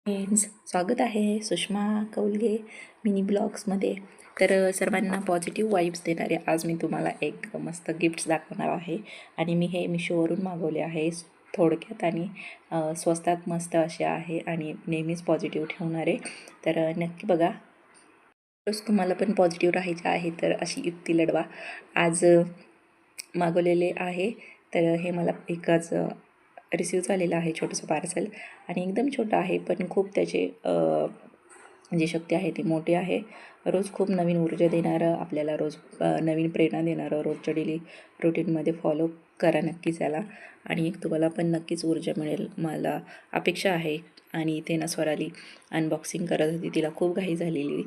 Friends, स्वागत आहे Sushma Kaulge mini ब्लॉग्समध्ये. तर सर्वांना पॉझिटिव्ह वाईब्स देणारे आज मी तुम्हाला एक मस्त गिफ्ट्स दाखवणार आहे. आणि मी हे मिशोवरून मागवले आहे. थोडक्यात आणि स्वस्तात मस्त असे आहे आणि नेहमीच पॉझिटिव्ह ठेवणारे. तर नक्की बघा. रोज तुम्हाला पण पॉझिटिव्ह राहायचे आहे तर अशी युक्ती लढवा. आज मागवलेले आहे. तर हे मला एकच रिसीव झालेलं आहे छोटंसं पार्सल. आणि एकदम छोटं आहे पण खूप त्याचे जी शक्ती आहे ती मोठी आहे. रोज खूप नवीन ऊर्जा देणारं, आपल्याला रोज नवीन प्रेरणा देणारं, रोजच्या डेली रुटीनमध्ये फॉलो करा नक्कीच याला. आणि तुम्हाला पण नक्कीच ऊर्जा मिळेल मला अपेक्षा आहे. आणि इथे ना स्वराली अनबॉक्सिंग करत होती, तिला खूप घाई झालेली.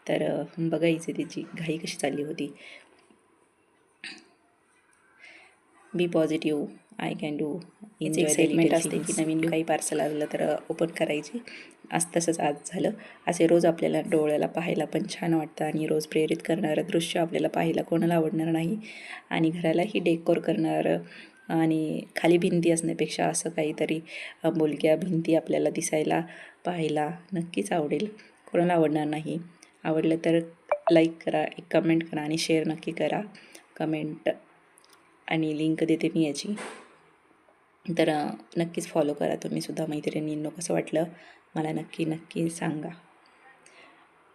तर बघायची तिची घाई कशी चालली होती. Be positive, I can do. Excitement असते की नवीन काही पार्सल आलं तर ओपन करायची. आज तसंच आज झालं. असे रोज आपल्याला डोळ्याला पाहायला पण छान वाटतं आणि रोज प्रेरित करणारं दृश्य आपल्याला पाहायला कोणाला आवडणार नाही. आणि घरालाही डेकोर करणारं आणि खाली भिंती असण्यापेक्षा असं काहीतरी बोलक्या भिंती आपल्याला दिसायला पाहायला नक्कीच आवडेल. कोणाला आवडणार नाही. आवडलं तर लाईक करा, एक कमेंट करा आणि शेअर नक्की करा. कमेंट आणि लिंक देते मी याची. तर नक्कीच फॉलो करा तुम्हीसुद्धा मैत्रिणींनो. कसं वाटलं मला नक्की सांगा.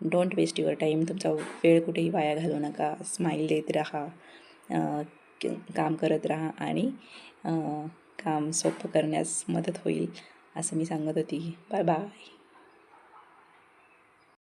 Don't waste your time. तुमचा वेळ कुठेही वाया घालवू नका. स्माईल देत राहा, काम करत राहा आणि काम सोपं करण्यास मदत होईल असं मी सांगत होती. Bye bye.